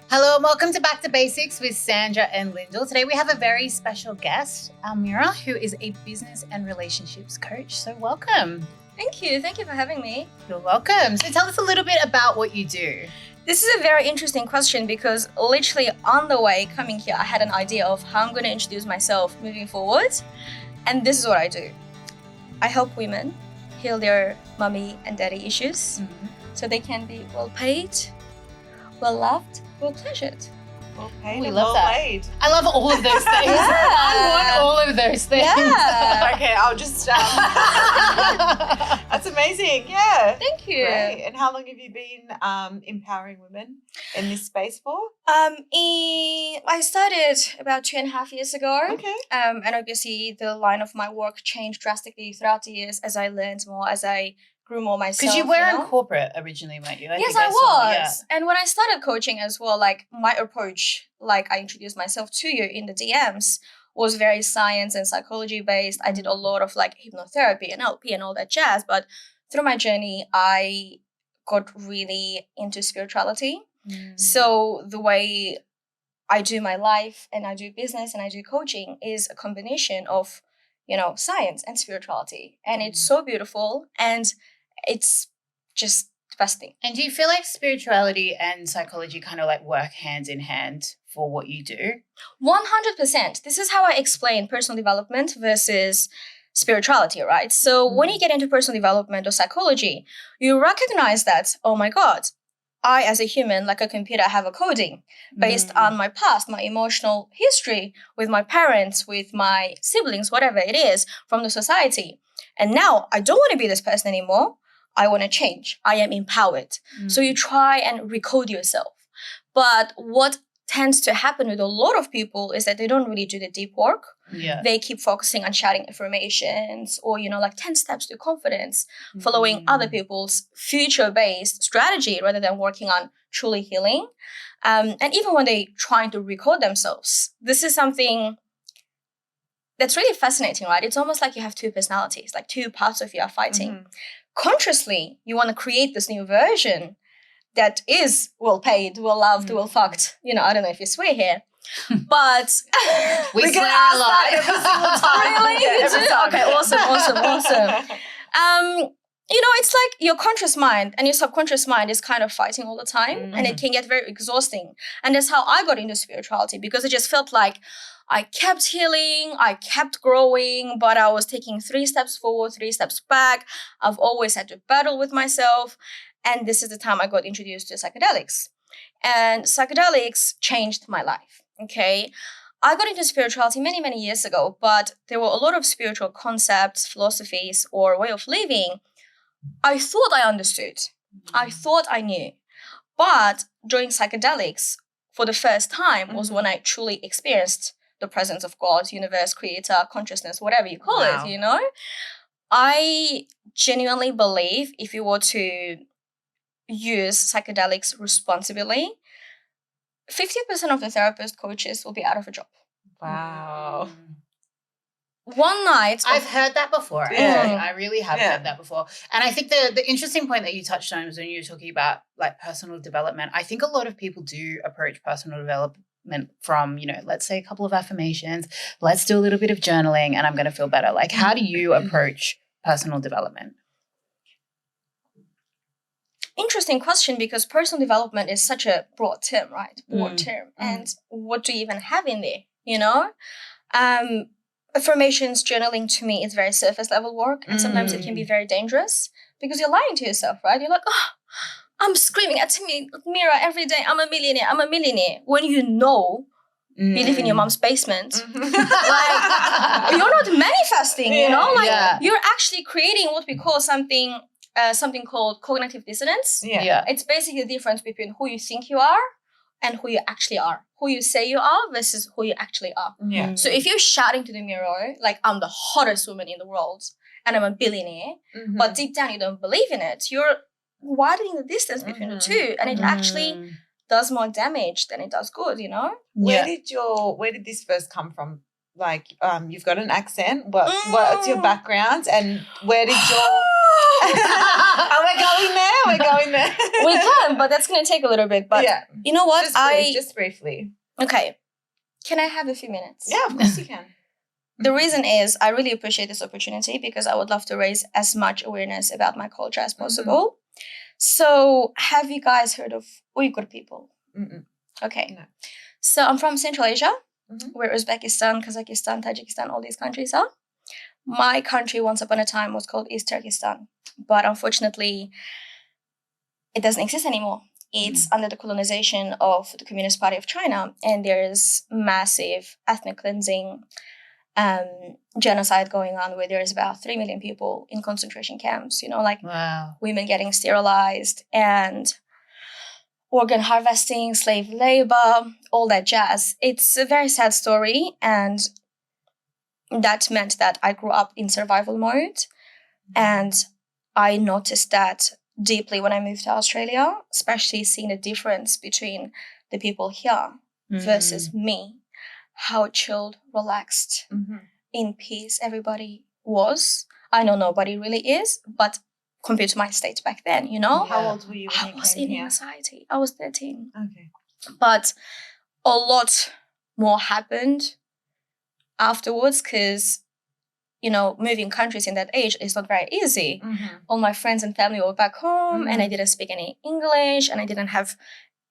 Hello and welcome to Back to Basics with Sandra and Lyndall. Today we have a very special guest, Almira, who is a business and relationships coach. So welcome. Thank you. Thank you for having me. You're welcome. So tell us a little bit about what you do. This is a very interesting question because literally on the way coming here, I had an idea of how I'm going to introduce myself moving forward. And this is what I do. I help women heal their mommy and daddy issues so they can be well paid, well loved, well pleasured. Well paid We and love well that. paid. I love all of those things. I want all of those things. Yeah. Okay, I'll just that's amazing. Yeah. Thank you. Great. And how long have you been empowering women in this space for? I started about 2.5 years ago. Okay. And obviously the line of my work changed drastically throughout the years as I learned more, as I grew more myself. Because you were in corporate originally, weren't you? Yes, I was. And when I started coaching as well, like my approach, like I introduced myself to you in the DMs, was very science and psychology based. I did a lot of like hypnotherapy and NLP and all that jazz. But through my journey, I got really into spirituality. So the way I do my life and I do business and I do coaching is a combination of, science and spirituality. And it's so beautiful and it's just the best thing. And do you feel like spirituality and psychology kind of like work hand in hand for what you do? 100%. This is how I explain personal development versus spirituality, right? So when you get into personal development or psychology, you recognize that, oh my God, I as a human, like a computer, have a coding based on my past, my emotional history with my parents, with my siblings, whatever it is from the society. And now I don't want to be this person anymore. I want to change. I am empowered. So you try and recode yourself. But what tends to happen with a lot of people is that they don't really do the deep work. Yeah. They keep focusing on shouting affirmations or, like 10 steps to confidence, following other people's future-based strategy rather than working on truly healing. And even when they're trying to recode themselves, this is something that's really fascinating, right? It's almost like you have two personalities, like two parts of you are fighting. Consciously, you want to create this new version that is well paid, well loved, well fucked. I don't know if you swear here, but we swear a lot. Every single time. Really? Yeah, You every do? time. Okay, awesome. It's like your conscious mind and your subconscious mind is kind of fighting all the time, and it can get very exhausting. And that's how I got into spirituality, because it just felt like I kept healing, I kept growing, but I was taking 3 steps forward, 3 steps back. I've always had to battle with myself. And this is the time I got introduced to psychedelics. And psychedelics changed my life, okay? I got into spirituality many, many years ago, but there were a lot of spiritual concepts, philosophies, or way of living I thought I understood. I thought I knew. But during psychedelics, for the first time, was when I truly experienced the presence of God, universe, creator, consciousness, whatever you call it, I genuinely believe if you were to use psychedelics responsibly, 50% of the therapist coaches will be out of a job. Wow. One night. I've heard that before. Yeah. I really have heard that before. And I think the interesting point that you touched on was when you were talking about like personal development. I think a lot of people do approach personal development from, let's say a couple of affirmations, let's do a little bit of journaling and I'm going to feel better. Like, how do you approach personal development? Interesting question, because personal development is such a broad term, right? Broad term. And what do you even have in there, Affirmations, journaling to me is very surface level work. And sometimes it can be very dangerous because you're lying to yourself, right? You're like, I'm screaming at me mirror every day. I'm a millionaire. When you you live in your mom's basement. Like, you're not manifesting, you're actually creating what we call something called cognitive dissonance. Yeah. It's basically the difference between who you think you are and who you actually are. Who you say you are versus who you actually are. Yeah. So if you're shouting to the mirror, like, I'm the hottest woman in the world and I'm a billionaire, but deep down you don't believe in it, you're widening the distance between the two, and it actually does more damage than it does good, Where did this first come from? Like, you've got an accent. What's your background, and where did your? We're going We can, but that's going to take a little bit. But you know what? Just briefly. Okay. Can I have a few minutes? Yeah, of course you can. The reason is I really appreciate this opportunity because I would love to raise as much awareness about my culture as possible. So have you guys heard of Uyghur people? Okay. No. So I'm from Central Asia, where Uzbekistan, Kazakhstan, Tajikistan, all these countries are. My country once upon a time was called East Turkestan, but unfortunately it doesn't exist anymore. It's under the colonization of the Communist Party of China, and there's massive ethnic cleansing, genocide going on where there's about 3 million people in concentration camps, women getting sterilized and organ harvesting, slave labor, all that jazz. It's a very sad story, and that meant that I grew up in survival mode, and I noticed that deeply when I moved to Australia, especially seeing the difference between the people here versus me, how chilled, relaxed, in peace everybody was. I know nobody really is, but compared to my state back then, How old were you when I you was came in here? anxiety. I was 13. Okay. But a lot more happened afterwards because, moving countries in that age is not very easy. All my friends and family were back home and I didn't speak any English and I didn't have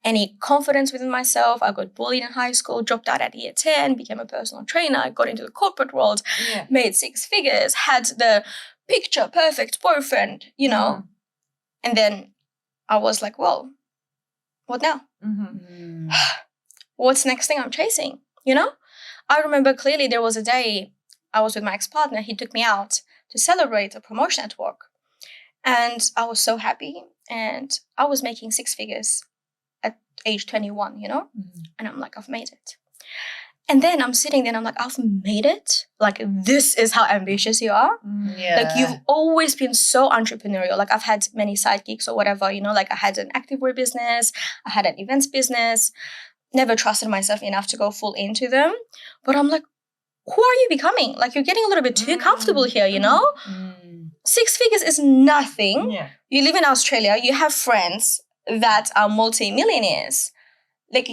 any confidence within myself. I got bullied in high school, dropped out at year 10, became a personal trainer, got into the corporate world, made 6 figures, had the picture perfect boyfriend, And then I was like, well, what now? What's the next thing I'm chasing? I remember clearly there was a day I was with my ex-partner. He took me out to celebrate a promotion at work. And I was so happy. And I was making 6 figures at age 21, And I'm like, I've made it. And then I'm sitting there and I'm like, I've made it. Like, this is how ambitious you are. Like, you've always been so entrepreneurial. Like, I've had many side gigs or whatever, like I had an activewear business. I had an events business. Never trusted myself enough to go full into them. But I'm like, who are you becoming? Like, you're getting a little bit too comfortable here, 6 figures is nothing. Yeah. You live in Australia. You have friends that are multi-millionaires. Like,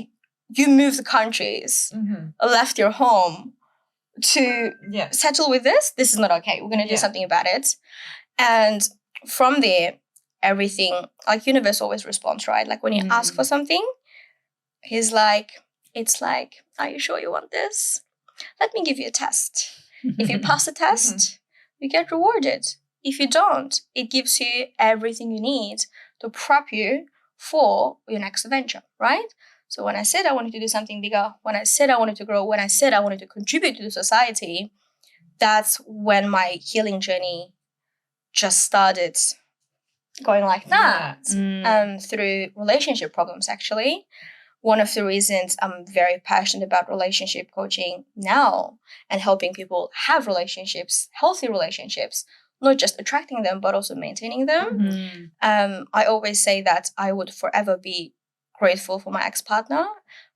you moved countries, left your home to settle with this. This is not okay. We're going to do something about it. And from there, everything, like, universe always responds, right? Like, when you ask for something, he's like, it's like, are you sure you want this? Let me give you a test. If you pass the test, you get rewarded. If you don't, it gives you everything you need to prep you for your next adventure, right? So when I said I wanted to do something bigger, when I said I wanted to grow, when I said I wanted to contribute to the society, that's when my healing journey just started going like that. Through relationship problems, actually. One of the reasons I'm very passionate about relationship coaching now and helping people have relationships, healthy relationships, not just attracting them, but also maintaining them. I always say that I would forever be grateful for my ex-partner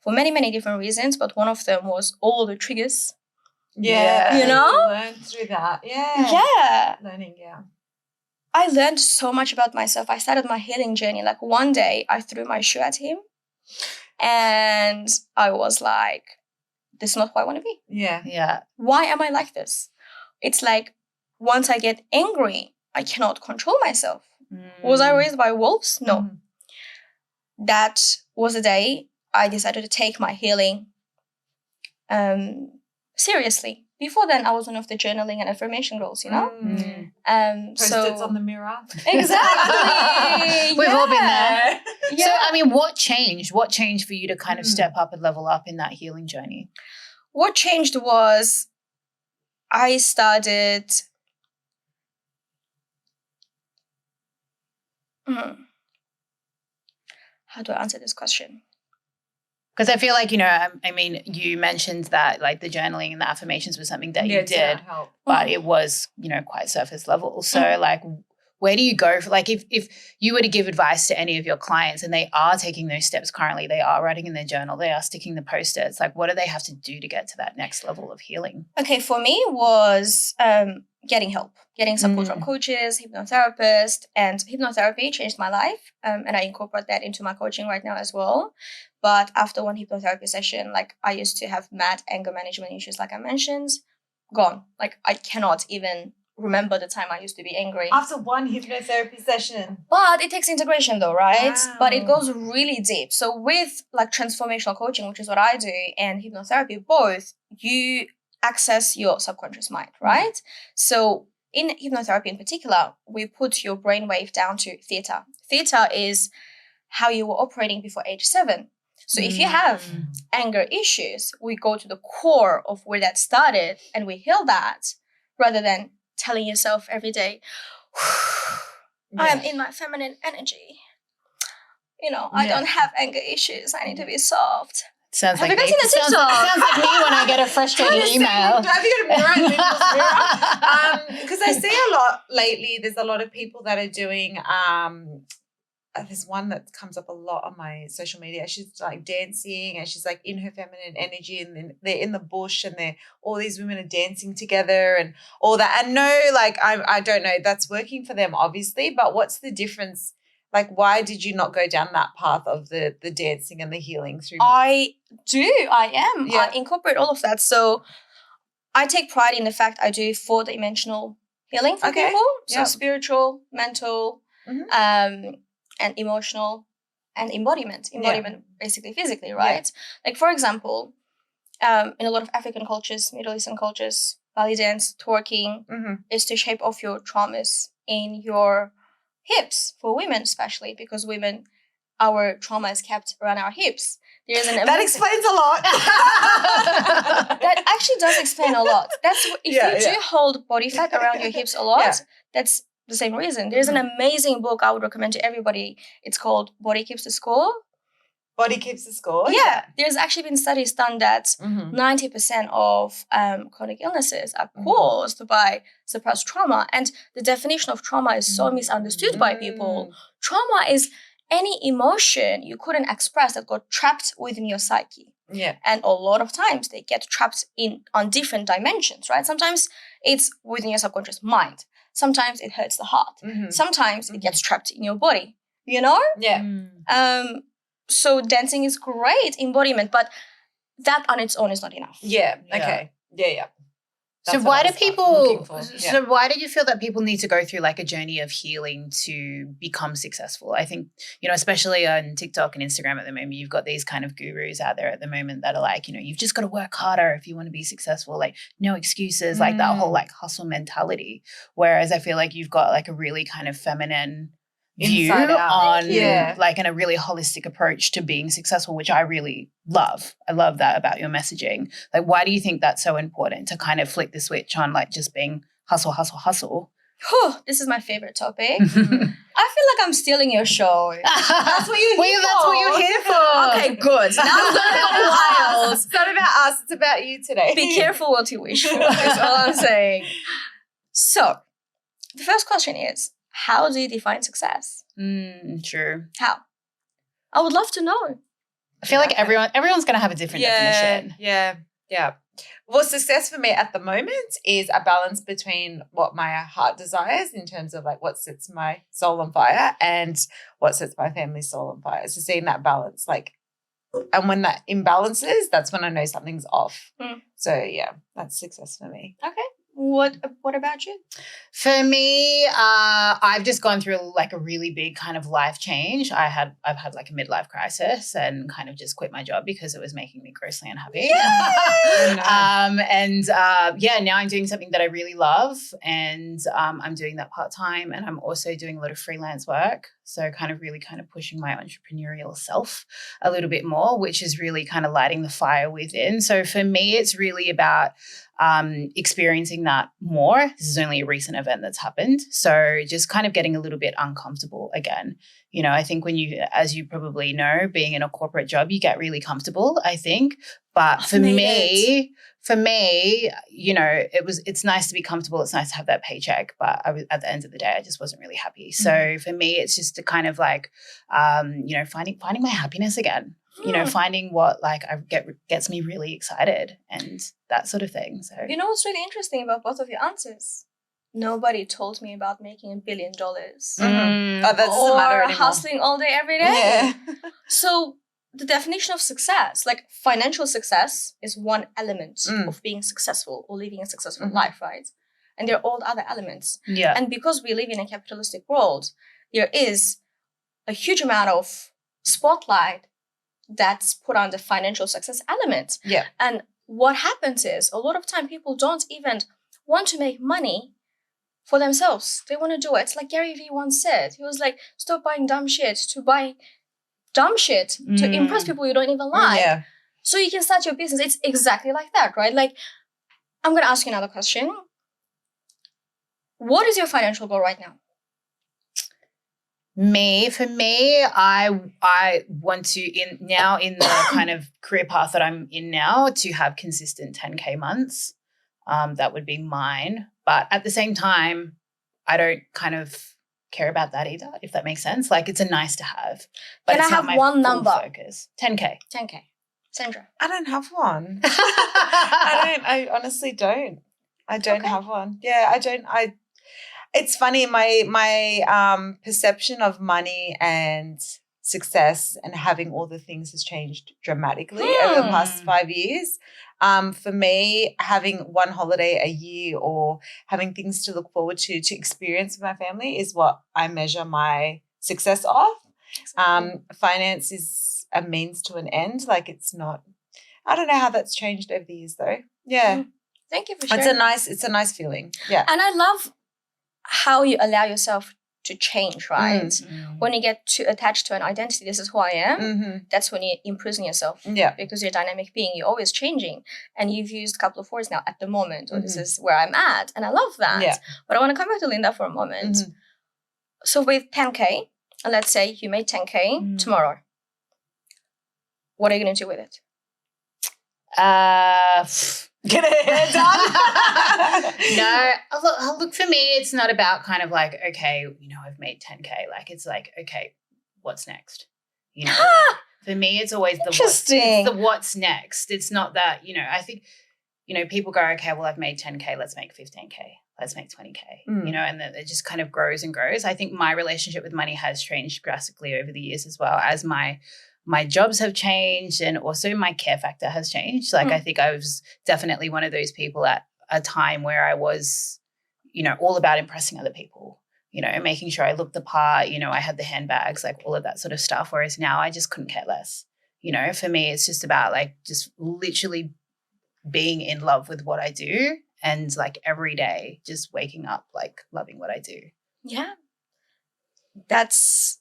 for many, many different reasons, but one of them was all the triggers. Yeah. You learned through that. Learning, I learned so much about myself. I started my healing journey. Like, one day I threw my shoe at him and I was like, this is not who I want to be. Yeah. Why am I like this? It's like, once I get angry, I cannot control myself. Was I raised by wolves? No. That was the day I decided to take my healing seriously. Before then, I was one of the journaling and affirmation girls, Post-its on the mirror. Exactly. We've all been there. Yeah. So, I mean, what changed? What changed for you to kind of step up and level up in that healing journey? What changed was I started... How do I answer this question? Because I feel like, I mean, you mentioned that like the journaling and the affirmations was something that you did, but it was, quite surface level. So like, where do you go for, like, if you were to give advice to any of your clients and they are taking those steps currently, they are writing in their journal, they are sticking the post-its, like what do they have to do to get to that next level of healing? Okay, for me was getting help, getting support from coaches, hypnotherapists, and hypnotherapy changed my life. And I incorporate that into my coaching right now as well. But after one hypnotherapy session, like I used to have mad anger management issues, like I mentioned, gone. Like I cannot even remember the time I used to be angry. After one hypnotherapy session. But it takes integration though, right? Wow. But it goes really deep. So with like transformational coaching, which is what I do, and hypnotherapy, both, you access your subconscious mind, right? So in hypnotherapy in particular, we put your brainwave down to theta. Theta is how you were operating before age 7. So if you have anger issues, we go to the core of where that started and we heal that, rather than telling yourself every day, I am in my feminine energy. You know, I don't have anger issues. I need to be soft. Sounds Have like you guys seen the TikTok? sounds like me when I get a frustrated email. Have you got a mirror in Nicole's mirror? Because I see a lot lately, there's a lot of people that are doing there's one that comes up a lot on my social media. She's like dancing and she's like in her feminine energy, and then they're in the bush and all these women are dancing together and all that. And no, like I don't know, that's working for them obviously, but what's the difference? Like, why did you not go down that path of the dancing and the healing through? I am. Yeah. I incorporate all of that. So I take pride in the fact I do 4-dimensional healing for people. So spiritual, mental, and emotional, and embodiment basically physically, right? Like for example, in a lot of African cultures, Middle Eastern cultures, belly dance, twerking is to shape off your traumas in your hips, for women especially, because women, our trauma is kept around our hips. There is that explains a lot. That actually does explain a lot. That's if you do hold body fat around your hips a lot, that's the same reason. There's an amazing book I would recommend to everybody. It's called Body Keeps the Score. Body Keeps the Score? Yeah. There's actually been studies done that 90% of chronic illnesses are caused by suppressed trauma. And the definition of trauma is so misunderstood by people. Trauma is any emotion you couldn't express that got trapped within your psyche. Yeah. And a lot of times they get trapped on different dimensions, right? Sometimes it's within your subconscious mind. Sometimes it hurts the heart. Sometimes it gets trapped in your body, you know? Yeah. So dancing is great embodiment, but that on its own is not enough. Yeah. Okay. Yeah. So why do people, so why do you feel that people need to go through like a journey of healing to become successful? I think, you know, especially on TikTok and Instagram at the moment, you've got these kind of gurus out there at the moment that are like, you know, you've just got to work harder if you want to be successul, like no excuses, like that whole like hustle mentality. Whereas I feel like you've got like a really kind of feminine view on like in a really holistic approach to being successful, which I really love. I love that about your messaging. Like, why do you think that's so important to kind of flick the switch on like just being hustle? This is my favorite topic. I feel like I'm stealing your show. That's what you're here for. That's what you're here for. Okay, good. Now I'm going to go wild. It's not about us. It's about you today. Be careful what you wish for. That's all I'm saying. So, the first question is, how do you define success? True. How? I would love to know. I feel like everyone's going to have a different definition. Yeah. Well, success for me at the moment is a balance between what my heart desires in terms of like what sets my soul on fire and what sets my family's soul on fire. So seeing that balance, like, and when that imbalances, that's when I know something's off. So yeah, that's success for me. Okay. What about you? For me, I've just gone through like a really big kind of life change. I've had like a midlife crisis and kind of just quit my job because it was making me grossly unhappy. Now I'm doing something that I really love, and I'm doing that part-time, and I'm also doing a lot of freelance work. So kind of really kind of pushing my entrepreneurial self a little bit more, which is really kind of lighting the fire within. So for me, it's really about experiencing that more. This is only a recent event that's happened. So just kind of getting a little bit uncomfortable again I think when you, as you probably know, being in a corporate job, you get really comfortable, I think. But for me, it's nice to be comfortable. It's nice to have that paycheck. But at the end of the day, I just wasn't really happy. So for me, it's just to kind of like, finding my happiness again. Finding what gets me really excited and that sort of thing. So what's really interesting about both of your answers? Nobody told me about making $1 billion. Mm-hmm. Oh, that doesn't matter anymore. Hustling all day, every day. Yeah. So the definition of success, like financial success, is one element of being successful or living a successful life, right? And there are all the other elements. Yeah. And because we live in a capitalistic world, there is a huge amount of spotlight that's put on the financial success element. Yeah. And what happens is a lot of time people don't even want to make money for themselves. They want to do it. It's like Gary Vee once said. He was like, stop buying dumb shit to buy dumb shit to impress people you don't even like. Yeah. So you can start your business. It's exactly like that, right? Like, I'm going to ask you another question. What is your financial goal right now? For me, I want to in the kind of career path that I'm in now to have consistent 10K months. That would be mine. But at the same time, I don't kind of care about that either, if that makes sense. Like, it's a nice to have. But Can it's I have not my one full number? Focus. 10K. 10K. Sandra. I don't have one. I honestly don't. I don't have one. Yeah, I don't. It's funny, my perception of money and success and having all the things has changed dramatically over the past 5 years. For me, having one holiday a year or having things to look forward to experience with my family is what I measure my success off. Exactly. Finance is a means to an end. Like, it's not. I don't know how that's changed over the years, though. Yeah. Thank you for sharing. It's a nice feeling. Yeah. And I love how you allow yourself to change, right? When you get too attached to an identity, this is who I am, that's when you're imprising yourself. Yeah. Because you're a dynamic being, you're always changing. And you've used a couple of words now, at the moment, or this is where I'm at. And I love that. Yeah. But I want to come back to Linda for a moment. So with 10K, and let's say you made 10K tomorrow. What are you going to do with it? Get it done. No, look, for me, it's not about kind of like, okay, I've made 10K. Like, it's like, okay, what's next? For me, it's always the what's next. It's not that, I think, people go, okay, well, I've made 10K, let's make 15K. Let's make 20K, and then it just kind of grows and grows. I think my relationship with money has changed drastically over the years as well, as my jobs have changed and also my care factor has changed. Like, I think I was definitely one of those people at a time where I was, all about impressing other people, making sure I looked the part, I had the handbags, like all of that sort of stuff. Whereas now I just couldn't care less. For me, it's just about like just literally being in love with what I do and like every day just waking up, like loving what I do. Yeah. That's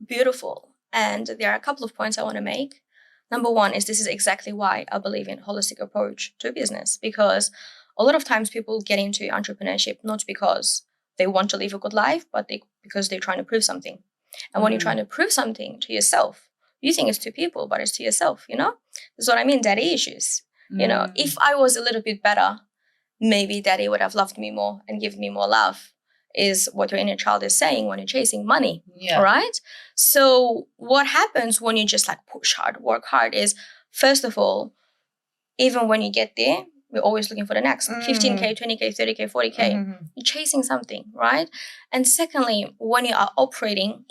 beautiful. And there are a couple of points I want to make. Number one is this is exactly why I believe in holistic approach to business, because a lot of times people get into entrepreneurship not because they want to live a good life, but because they're trying to prove something. And when you're trying to prove something to yourself, you think it's to people, but it's to yourself, This is what I mean, daddy issues. If I was a little bit better, maybe daddy would have loved me more and given me more love, is what your inner child is saying when you're chasing money, right? So what happens when you just like push hard, work hard is, first of all, even when you get there, we're always looking for the next 15K, 20K, 30K, 40K. You're chasing something, right? And secondly, when you are operating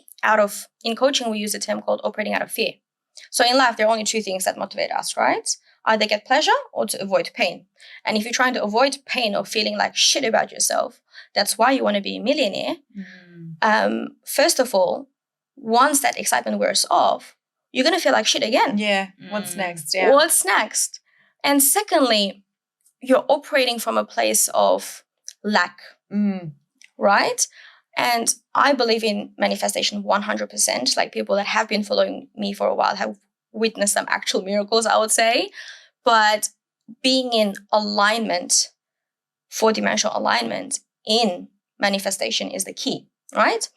in coaching, we use a term called operating out of fear. So in life, there are only two things that motivate us, right? Either get pleasure or to avoid pain. And if you're trying to avoid pain or feeling like shit about yourself, that's why you want to be a millionaire. First of all, once that excitement wears off, you're going to feel like shit again. Yeah. What's next? Yeah. What's next? And secondly, you're operating from a place of lack, right? And I believe in manifestation 100%. Like, people that have been following me for a while have witnessed some actual miracles, I would say. But being in alignment, 4-dimensional alignment in manifestation is the key, right?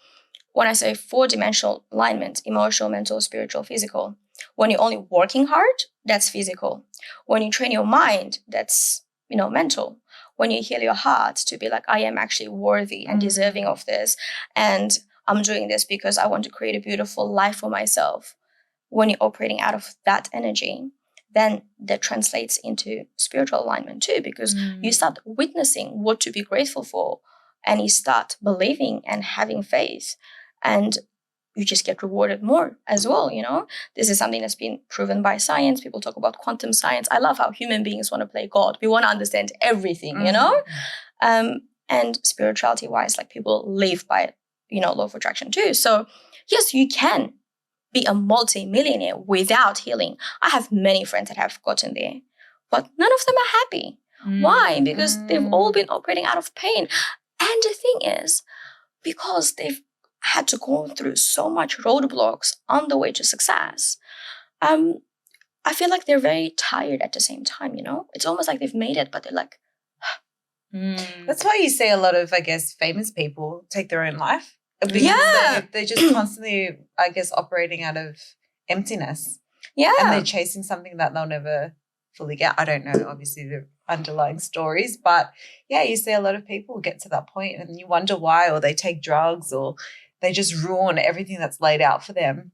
when I say 4-dimensional alignment, emotional, mental, spiritual, physical, when you're only working hard, that's physical. When you train your mind, that's, mental. When you heal your heart to be like, I am actually worthy and deserving of this. And I'm doing this because I want to create a beautiful life for myself. When you're operating out of that energy, then that translates into spiritual alignment too, because you start witnessing what to be grateful for, and you start believing and having faith, and you just get rewarded more as well. This is something that's been proven by science. People talk about quantum science. I love how human beings want to play God. We want to understand everything, and spirituality wise, like, people live by, law of attraction too. So yes, you can be a multi-millionaire without healing. I have many friends that have gotten there, but none of them are happy. Why? Because they've all been operating out of pain. And the thing is, because they've had to go through so much roadblocks on the way to success, I feel like they're very tired at the same time, It's almost like they've made it, but they're like... That's why you see a lot of, I guess, famous people take their own life. Because they're just constantly, I guess, operating out of emptiness. Yeah. And they're chasing something that they'll never fully get. I don't know, obviously, the underlying stories. But, yeah, you see a lot of people get to that point and you wonder why, or they take drugs, or they just ruin everything that's laid out for them,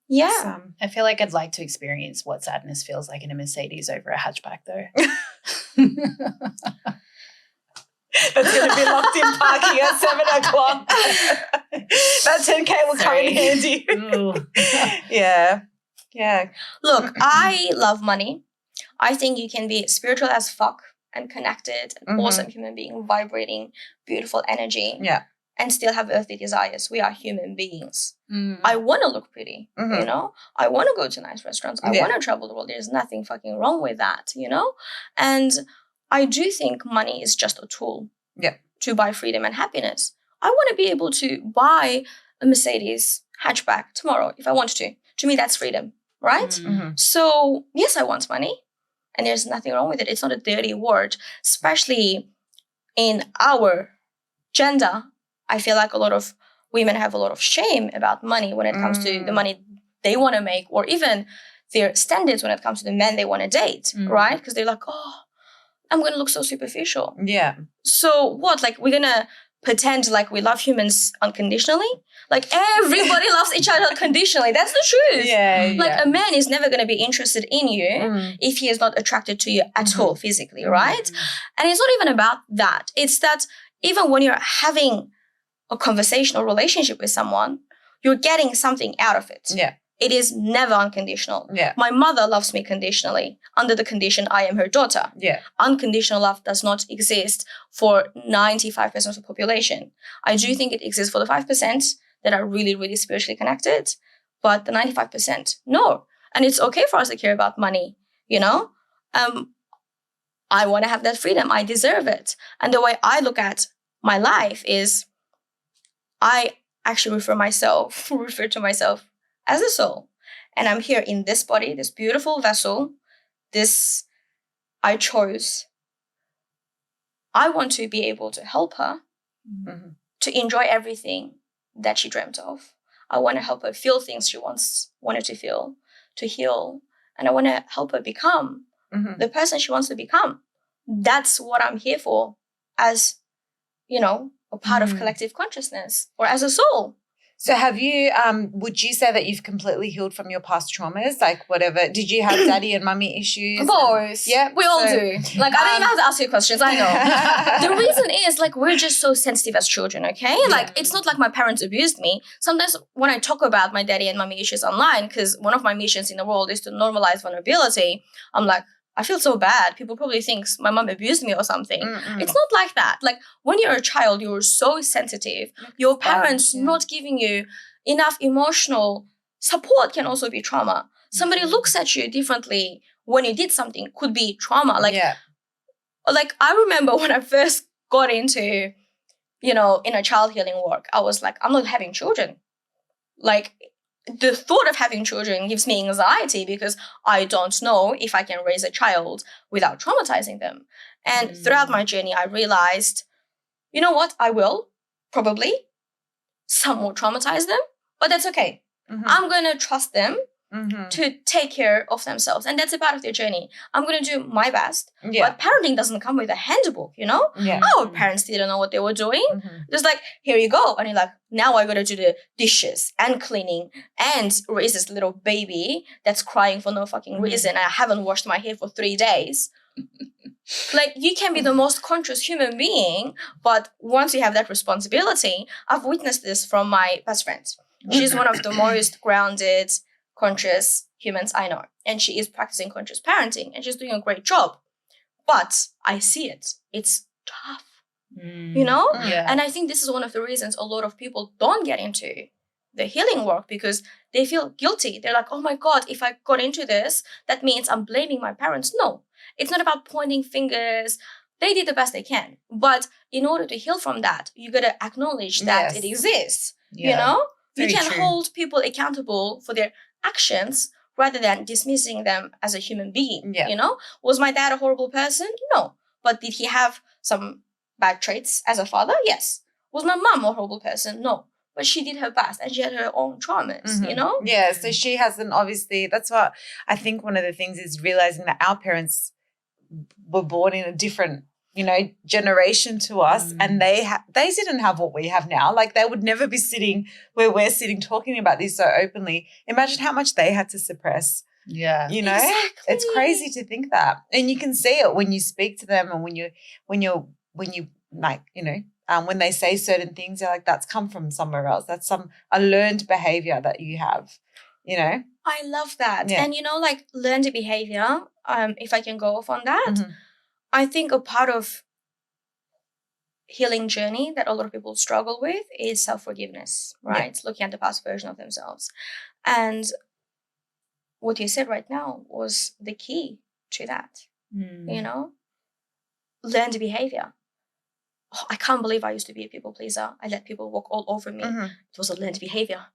Yeah. I feel like I'd like to experience what sadness feels like in a Mercedes over a hatchback, though. That's going to be locked in parking at 7 o'clock. That 10K will come in handy. Yeah. Look, I love money. I think you can be spiritual as fuck and connected, an awesome human being, vibrating, beautiful energy. Yeah. And still have earthly desires. We are human beings. I want to look pretty, I want to go to nice restaurants. I want to travel the world. There's nothing fucking wrong with that, And I do think money is just a tool to buy freedom and happiness. I want to be able to buy a Mercedes hatchback tomorrow if I wanted to. To me, that's freedom, right? So, yes, I want money. And there's nothing wrong with it. It's not a dirty word, especially in our gender. I feel like a lot of women have a lot of shame about money when it comes to the money they want to make, or even their standards when it comes to the men they want to date, right? Because they're like, oh, I'm going to look so superficial. Yeah. So what? Like, we're going to pretend like we love humans unconditionally? Like, everybody loves each other unconditionally. That's the truth. Like, a man is never going to be interested in you if he is not attracted to you at all physically, right? And it's not even about that. It's that even when you're having a conversational relationship with someone, you're getting something out of it. Yeah. It is never unconditional. Yeah. My mother loves me conditionally, under the condition I am her daughter. Yeah. Unconditional love does not exist for 95% of the population. I do think it exists for the 5% that are really, really spiritually connected, but the 95%, no. And it's okay for us to care about money, I want to have that freedom. I deserve it. And the way I look at my life is, I actually refer to myself as a soul. And I'm here in this body, this beautiful vessel, this I chose. I want to be able to help her to enjoy everything that she dreamt of. I want to help her feel things she wanted to feel, to heal. And I want to help her become the person she wants to become. That's what I'm here for, as, a part of collective consciousness, or as a soul. So have you, would you say that you've completely healed from your past traumas? Like, whatever, did you have daddy and mummy issues? Of course. Yeah. We all do. Like, I don't even have to ask you questions. I know. The reason is, like, we're just so sensitive as children, okay? Yeah. Like, it's not like my parents abused me. Sometimes when I talk about my daddy and mummy issues online, because one of my missions in the world is to normalize vulnerability, I'm like, I feel so bad. People probably think my mom abused me or something. It's not like that. Like, when you're a child, you're so sensitive. Your parents not giving you enough emotional support can also be trauma. Somebody looks at you differently when you did something, could be trauma. Like, like, I remember when I first got into, inner child healing work, I was like, I'm not having children. Like, the thought of having children gives me anxiety because I don't know if I can raise a child without traumatizing them. And throughout my journey, I realized, you know what? I will, probably. somewhat traumatize them, but that's okay. I'm going to trust them to take care of themselves. And that's a part of their journey. I'm going to do my best. Yeah. But parenting doesn't come with a handbook, you know? Yeah. Our parents didn't know what they were doing. Just like, here you go. And you're like, now I got to do the dishes and cleaning and raise this little baby that's crying for no fucking reason. I haven't washed my hair for 3 days. Like, you can be the most conscious human being, but once you have that responsibility, I've witnessed this from my best friend. She's one of the most grounded, conscious humans I know. And she is practicing conscious parenting and she's doing a great job. But I see it. It's tough, you know? Yeah. And I think this is one of the reasons a lot of people don't get into the healing work because they feel guilty. They're like, oh my God, if I got into this, that means I'm blaming my parents. No, it's not about pointing fingers. They did the best they can. But in order to heal from that, you got to acknowledge that it exists, you know? You can hold people accountable for their actions rather than dismissing them as a human being, you know? Was my dad a horrible person? No. But did he have some bad traits as a father? Yes. Was my mom a horrible person? No. But she did her best and she had her own traumas, you know? Yeah, so she hasn't obviously, that's what I think one of the things is realizing that our parents were born in a different, you know, generation to us and they didn't have what we have now. Like they would never be sitting where we're sitting talking about this so openly. Imagine how much they had to suppress. Yeah. You know, Exactly. It's crazy to think that. And you can see it when you speak to them and when you like, you know, when they say certain things, you're like, that's come from somewhere else. That's a learned behavior that you have, you know? I love that. Yeah. And, you know, like learned behavior, if I can go off on that, I think a part of healing journey that a lot of people struggle with is self-forgiveness, right? Looking at the past version of themselves. And what you said right now was the key to that, you know? Learned behavior. Oh, I can't believe I used to be a people pleaser. I let people walk all over me. It was a learned behavior.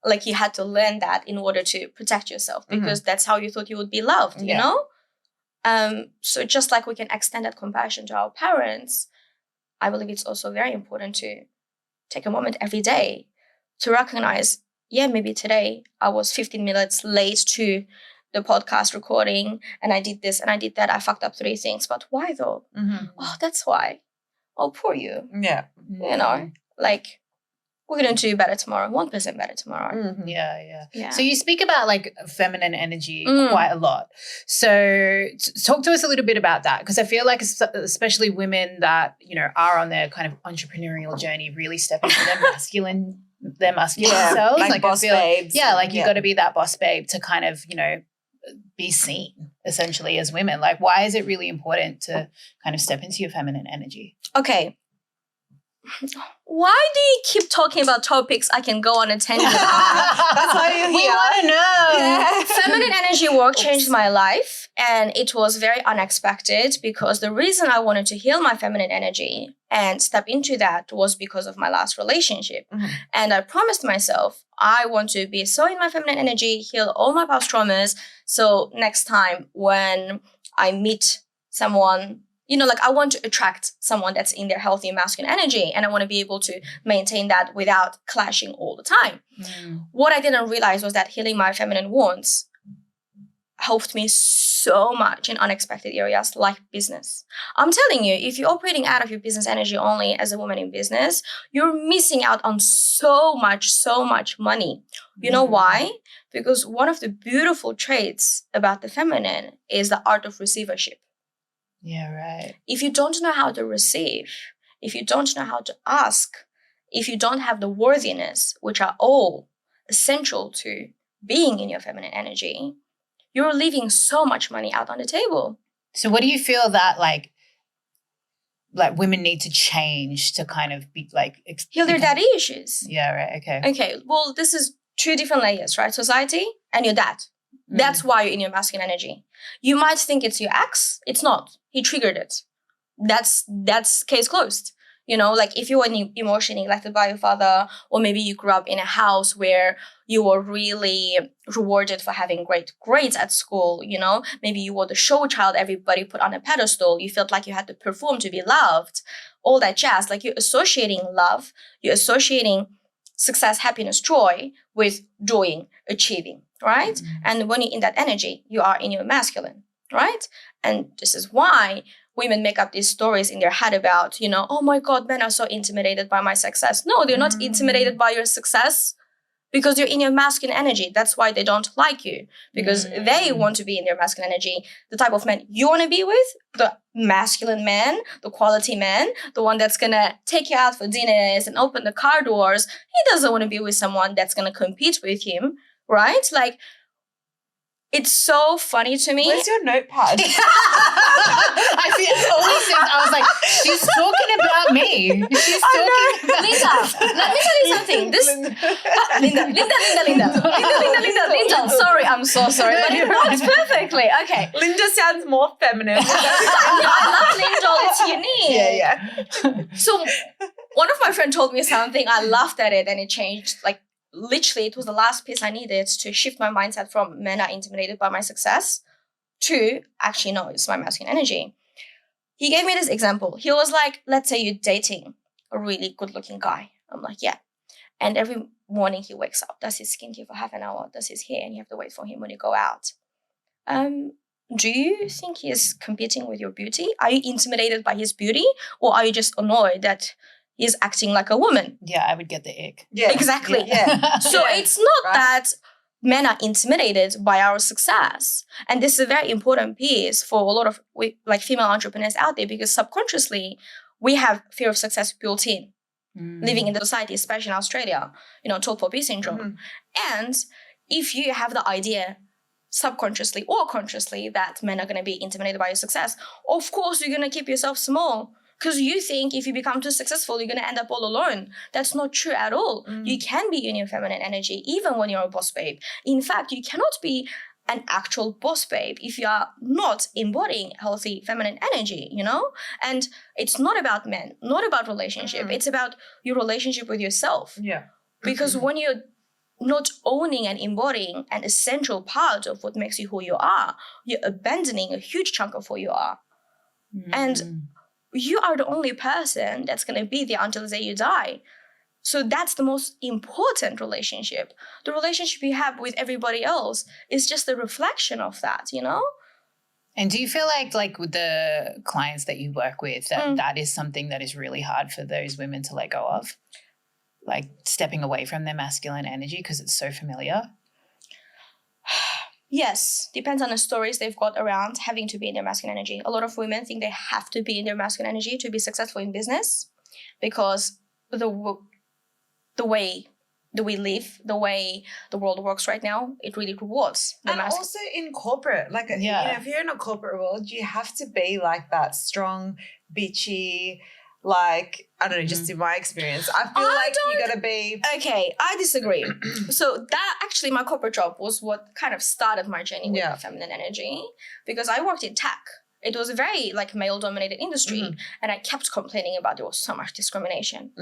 Like you had to learn that in order to protect yourself because that's how you thought you would be loved, you know? So just like we can extend that compassion to our parents, I believe it's also very important to take a moment every day to recognize, maybe today I was 15 minutes late to the podcast recording and I did this and I did that. I fucked up 3 things. But why though? Oh, that's why. Oh, poor you. Yeah. You know, like we're going to do better tomorrow, 1% better tomorrow. Yeah. So you speak about like feminine energy quite a lot. So talk to us a little bit about that because I feel like especially women that, you know, are on their kind of entrepreneurial journey really step into their masculine selves. Like boss babes. Yeah, like you got to be that boss babe to kind of, you know, be seen essentially as women. Like why is it really important to kind of step into your feminine energy? Okay. Why do you keep talking about topics I can go on a tangent? That's why you're here. We want to know. Yeah. Feminine energy work changed my life and it was very unexpected because the reason I wanted to heal my feminine energy and step into that was because of my last relationship. And I promised myself I want to be so in my feminine energy, heal all my past traumas. So next time when I meet someone, you know, like I want to attract someone that's in their healthy masculine energy and I want to be able to maintain that without clashing all the time. What I didn't realize was that healing my feminine wounds helped me so much in unexpected areas like business. I'm telling you, if you're operating out of your business energy only as a woman in business, you're missing out on so much money. You know why? Because one of the beautiful traits about the feminine is the art of receivership. Yeah, right. If you don't know how to receive, if you don't know how to ask, if you don't have the worthiness, which are all essential to being in your feminine energy, you're leaving so much money out on the table. So what do you feel that like women need to change to kind of be like... heal their daddy issues. Yeah, right. Okay. Okay. Well, this is 2 different layers, right? Society and your dad. That's why you're in your masculine energy. You might think it's your ex. It's not. He triggered it. That's case closed. You know, like if you were emotionally neglected by your father, or maybe you grew up in a house where you were really rewarded for having great grades at school, you know, maybe you were the show child everybody put on a pedestal. You felt like you had to perform to be loved, all that jazz. Like you're associating love, you're associating success, happiness, joy with doing, achieving, right? Mm-hmm. And when you're in that energy, you are in your masculine, right? And this is why women make up these stories in their head about, oh my God, men are so intimidated by my success. No, they're not intimidated by your success because you're in your masculine energy. That's why they don't like you, because they want to be in their masculine energy. The type of man you want to be with, the masculine man, the quality man, the one that's going to take you out for dinners and open the car doors. He doesn't want to be with someone that's going to compete with him, right? Like, it's so funny to me. Where's your notepad? I feel always think, I was like, she's talking about me. She's talking about Linda, let me tell you something. Linda. Sorry, I'm so sorry, but it works perfectly. Okay. Linda sounds more feminine. I love Linda. It's unique. Yeah. So one of my friends told me something. I laughed at it, and it changed. Like, literally, it was the last piece I needed to shift my mindset from men are intimidated by my success to actually, no, it's my masculine energy. He gave me this example. He was like, let's say you're dating a really good looking guy. I'm like, yeah. And every morning he wakes up, does his skincare for half an hour, does his hair, and you have to wait for him when you go out. Do you think he is competing with your beauty? Are you intimidated by his beauty? Or are you just annoyed that he's acting like a woman? Yeah, I would get the ick. Yeah. Exactly. Yeah. So it's not that men are intimidated by our success. And this is a very important piece for a lot of female entrepreneurs out there, because subconsciously we have fear of success built in, living in the society, especially in Australia, tall poppy syndrome. And if you have the idea subconsciously or consciously that men are going to be intimidated by your success, of course you're going to keep yourself small. Because you think if you become too successful, you're going to end up all alone. That's not true at all. You can be in your feminine energy even when you're a boss babe. In fact, you cannot be an actual boss babe if you are not embodying healthy feminine energy, And it's not about men, not about relationship. It's about your relationship with yourself. Yeah. Because when you're not owning and embodying an essential part of what makes you who you are, you're abandoning a huge chunk of who you are. And you are the only person that's going to be there until the day you die. So that's the most important relationship. The relationship you have with everybody else is just a reflection of that, And do you feel like with the clients that you work with, that is something that is really hard for those women to let go of? Like stepping away from their masculine energy because it's so familiar? Yes, depends on the stories they've got around having to be in their masculine energy. A lot of women think they have to be in their masculine energy to be successful in business, because the way that we live, the way the world works right now, it really rewards the and also in corporate, if you're in a corporate world, you have to be like that strong, bitchy, I don't know, just in my experience. I feel you gotta be... Okay, I disagree. So that actually, my corporate job was what kind of started my journey with feminine energy, because I worked in tech. It was a very male-dominated industry, and I kept complaining about there was so much discrimination.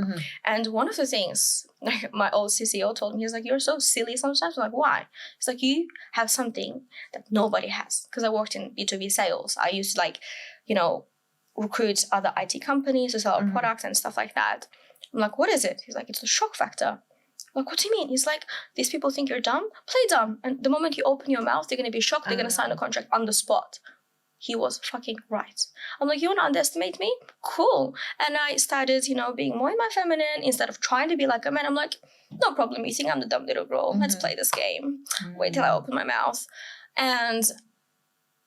And one of the things my old CCO told me, he's like, you're so silly sometimes. I'm like, why? He's like, you have something that nobody has. Because I worked in B2B sales. I used to recruit other IT companies to sell our products and stuff like that. I'm like, what is it? He's like, it's the shock factor. I'm like, what do you mean? He's like, these people think you're dumb. Play dumb. And the moment you open your mouth, they're going to be shocked. They're going to sign a contract on the spot. He was fucking right. I'm like, you want to underestimate me? Cool. And I started, being more in my feminine instead of trying to be like a man. I'm like, no problem. You think I'm the dumb little girl. Let's play this game. Wait till I open my mouth. And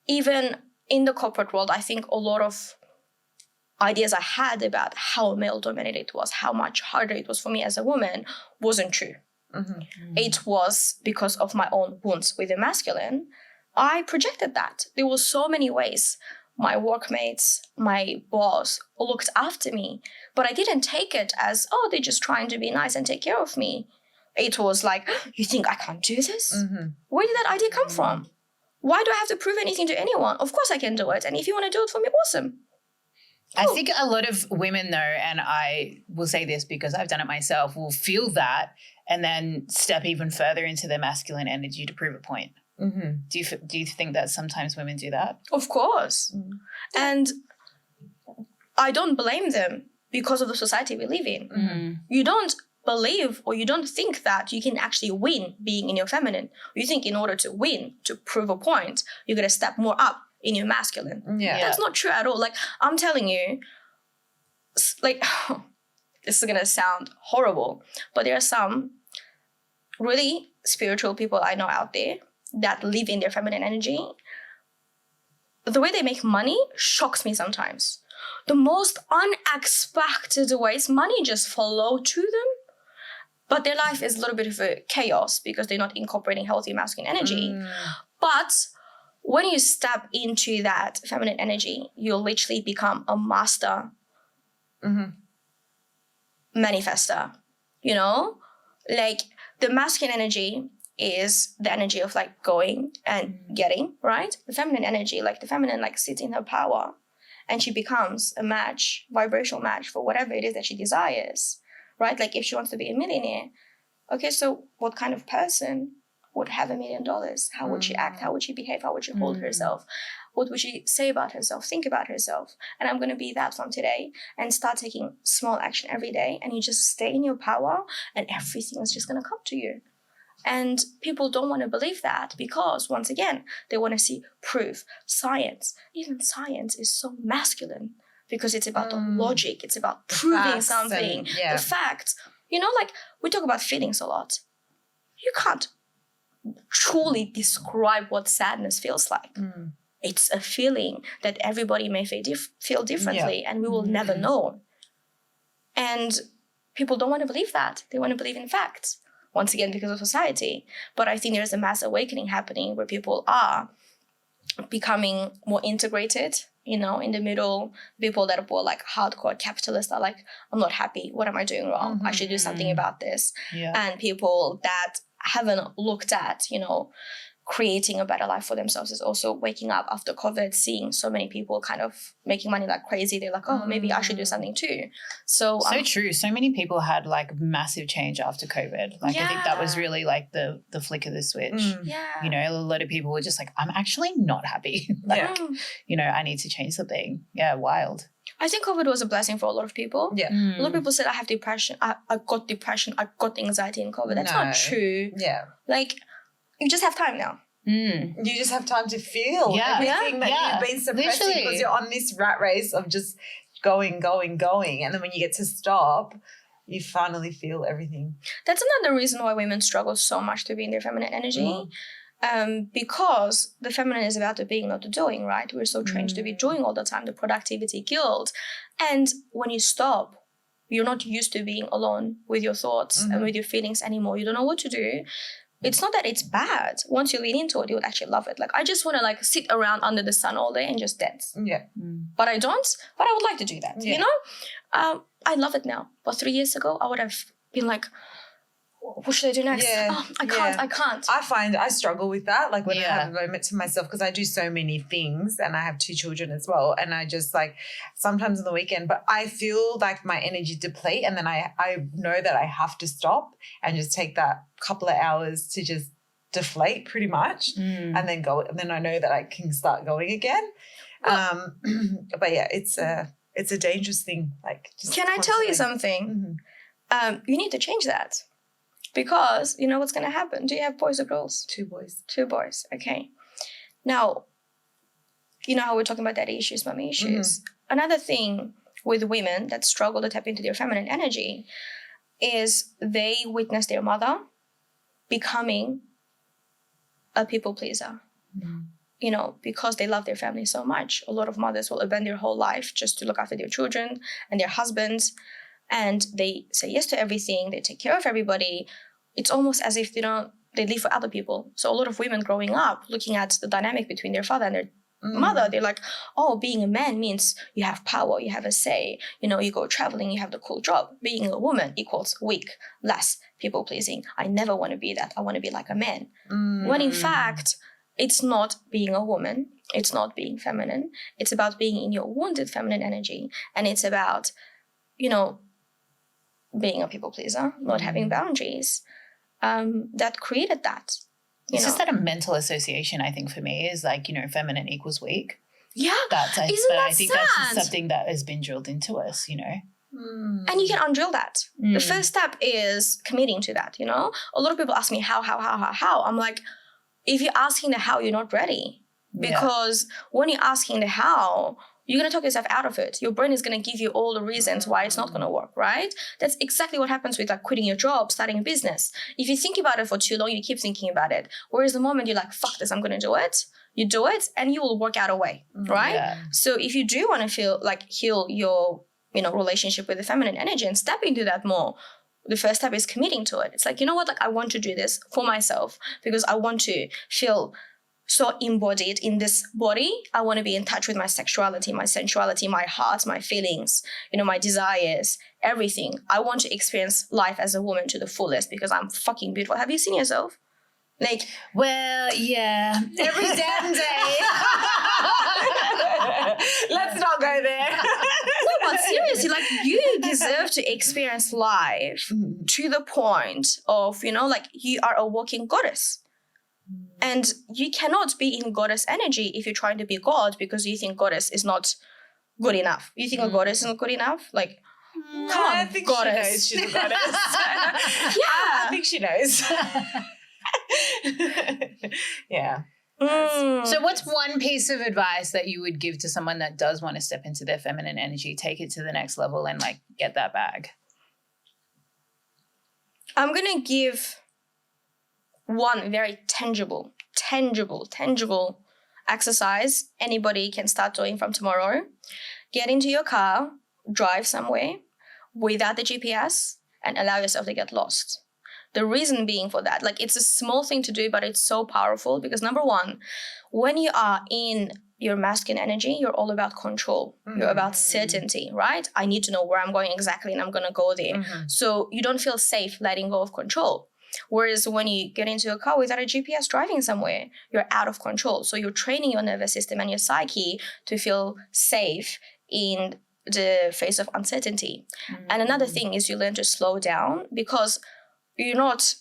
even in the corporate world, I think a lot of ideas I had about how male-dominated it was, how much harder it was for me as a woman, wasn't true. It was because of my own wounds with the masculine. I projected that. There were so many ways my workmates, my boss looked after me, but I didn't take it as, oh, they're just trying to be nice and take care of me. It was like, you think I can't do this? Where did that idea come from? Why do I have to prove anything to anyone? Of course I can do it. And if you want to do it for me, awesome. I think a lot of women, though, and I will say this because I've done it myself, will feel that and then step even further into their masculine energy to prove a point. Do you think that sometimes women do that? Of course. And I don't blame them because of the society we live in. You don't believe or you don't think that you can actually win being in your feminine. You think in order to win, to prove a point, you're going to step more up in your masculine. Yeah. That's not true at all. Like, I'm telling you, like, this is going to sound horrible, but there are some really spiritual people I know out there that live in their feminine energy. The way they make money shocks me sometimes. The most unexpected ways, money just flow to them. But their life is a little bit of a chaos because they're not incorporating healthy masculine energy. But when you step into that feminine energy, you'll literally become a master manifester. You know? Like, the masculine energy is the energy of like going and getting, right? The feminine energy, like the feminine like sits in her power and she becomes a match, vibrational match for whatever it is that she desires, right? Like if she wants to be a millionaire, okay, so what kind of person would have $1 million? How would she act? How would she behave? How would she hold herself? What would she say about herself? Think about herself? And I'm going to be that from today and start taking small action every day. And you just stay in your power and everything is just going to come to you. And people don't want to believe that because, once again, they want to see proof, science. Even science is so masculine because it's about the logic. It's about proving something. The facts. You know, like we talk about feelings a lot. You can't truly describe what sadness feels like. It's a feeling that everybody may feel differently and we will never know. And people don't want to believe that. They want to believe in facts. Once again, because of society. But I think there's a mass awakening happening where people are becoming more integrated, you know, in the middle. People that were like hardcore capitalists are like, I'm not happy. What am I doing wrong? I should do something about this. And people that haven't looked at, you know, creating a better life for themselves is also waking up after COVID, seeing so many people kind of making money like crazy. They're like, oh, maybe I should do something too. So true. So many people had like massive change after COVID. Like I think that was really like the flick of the switch. You know, a lot of people were just like, I'm actually not happy. Like, you know, I need to change something. Yeah, wild. I think COVID was a blessing for a lot of people. A lot of people said, I have depression. I got depression. I got anxiety in COVID. That's not true. Like, you just have time now. You just have time to feel everything that you've been suppressing because you're on this rat race of just going. And then when you get to stop, you finally feel everything. That's another reason why women struggle so much to be in their feminine energy. Because the feminine is about the being, not the doing, right? We're so trained to be doing all the time, the productivity guilt. And when you stop, you're not used to being alone with your thoughts and with your feelings anymore. You don't know what to do. It's not that it's bad. Once you lean into it, you would actually love it. Like, I just want to like sit around under the sun all day and just dance. But I don't. But I would like to do that, you know? I love it now. But 3 years ago, I would have been like, what should I do next? I can't. I find I struggle with that. Like when I have a moment to myself, because I do so many things and I have 2 children as well. And I just like sometimes on the weekend, but I feel like my energy deplete and then I know that I have to stop and just take that couple of hours to just deflate pretty much and then go. And then I know that I can start going again. But yeah, it's a dangerous thing. Like, just can I tell you something? You need to change that. Because you know what's going to happen. Do you have boys or girls? 2 boys. 2 boys. Okay. Now, you know how we're talking about daddy issues, mommy issues. Another thing with women that struggle to tap into their feminine energy is they witness their mother becoming a people pleaser. You know, because they love their family so much. A lot of mothers will abandon their whole life just to look after their children and their husbands. And they say yes to everything. They take care of everybody. It's almost as if they live for other people. So a lot of women growing up, looking at the dynamic between their father and their mother, they're like, oh, being a man means you have power, you have a say. You know, you go traveling, you have the cool job. Being a woman equals weak, less people pleasing. I never want to be that. I want to be like a man. When in fact, it's not being a woman. It's not being feminine. It's about being in your wounded feminine energy. And it's about, you know, being a people pleaser, not having boundaries, that created that. It's just that a mental association, I think, for me is like, you know, feminine equals weak. Yeah. I think that's something that has been drilled into us, you know. And you can undrill that. The first step is committing to that, you know? A lot of people ask me how. I'm like, if you're asking the how, you're not ready. Because when you're asking the how, you're going to talk yourself out of it. Your brain is going to give you all the reasons why it's not going to work, right? That's exactly what happens with like quitting your job, starting a business. If you think about it for too long, you keep thinking about it. Whereas the moment you're like, fuck this, I'm going to do it, you do it and you will work out a way, right? Yeah. So if you do want to feel like heal your, you know, relationship with the feminine energy and step into that more, the first step is committing to it. It's like, you know what, like I want to do this for myself because I want to feel so embodied in this body. I want to be in touch with my sexuality, my sensuality, my heart, my feelings, you know, my desires, everything. I want to experience life as a woman to the fullest because I'm fucking beautiful. Have you seen yourself? Like, well, yeah, every damn day. Let's not go there. No, but seriously, like you deserve to experience life to the point of, you know, like you are a walking goddess. And you cannot be in goddess energy if you're trying to be God because you think goddess is not good enough. You think a goddess is not good enough? Like, come on, I think goddess. she knows she's a goddess. Yeah. I think she knows. Yeah. So what's one piece of advice that you would give to someone that does want to step into their feminine energy, take it to the next level and like get that bag? I'm going to give one very tangible exercise anybody can start doing from tomorrow. Get into your car, drive somewhere without the GPS and allow yourself to get lost. The reason being for that, like it's a small thing to do, but it's so powerful because number one, when you are in your masculine energy, you're all about control. You're about certainty, right? I need to know where I'm going exactly and I'm going to go there. So you don't feel safe letting go of control. Whereas when you get into a car without a GPS driving somewhere, you're out of control. So you're training your nervous system and your psyche to feel safe in the face of uncertainty. And another thing is you learn to slow down because you're not,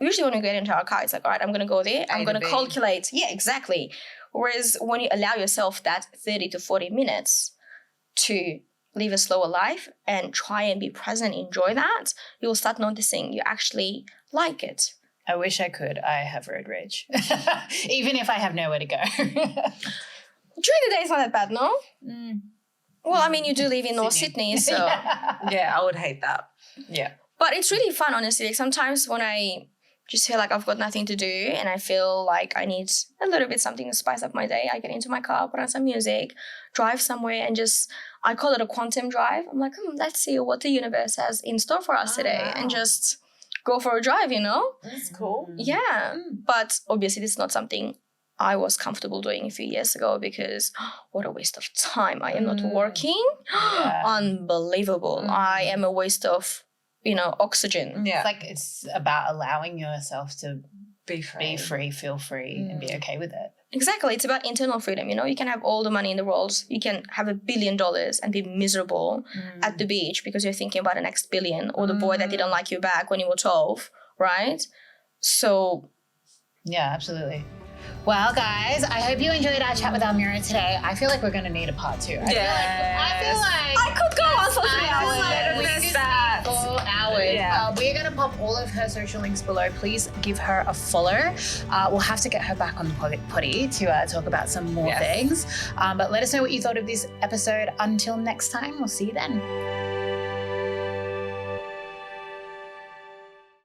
usually when you get into our car, it's like, all right, I'm going to go there. I'm going to calculate. Yeah, exactly. Whereas when you allow yourself that 30 to 40 minutes to live a slower life and try and be present, enjoy that, you'll start noticing you actually like it. I wish I could. I have road rage. Even if I have nowhere to go. During the day, it's not that bad, no? Well, I mean, you do live in North Sydney, so... Yeah, I would hate that. Yeah. But it's really fun, honestly. Like sometimes when I just feel like I've got nothing to do and I feel like I need a little bit something to spice up my day, I get into my car, put on some music, drive somewhere and just... I call it a quantum drive. I'm like, let's see what the universe has in store for us today and just go for a drive, you know? That's cool. Yeah. But obviously this is not something I was comfortable doing a few years ago because what a waste of time. I am not working. Unbelievable. I am a waste of, you know, oxygen. Yeah. It's about allowing yourself to be free, feel free and be okay with it. Exactly. It's about internal freedom. You know, you can have all the money in the world. You can have $1 billion and be miserable at the beach because you're thinking about the next billion or the boy that didn't like you back when you were 12, right? So... Yeah, absolutely. Well, guys, I hope you enjoyed our chat with Almira today. I feel like we're going to need a part 2. I feel like I could go on for 3 hours. We could that. 4 hours. Yeah. We're going to pop all of her social links below. Please give her a follow. We'll have to get her back on the potty to talk about some more things. But let us know what you thought of this episode. Until next time, we'll see you then.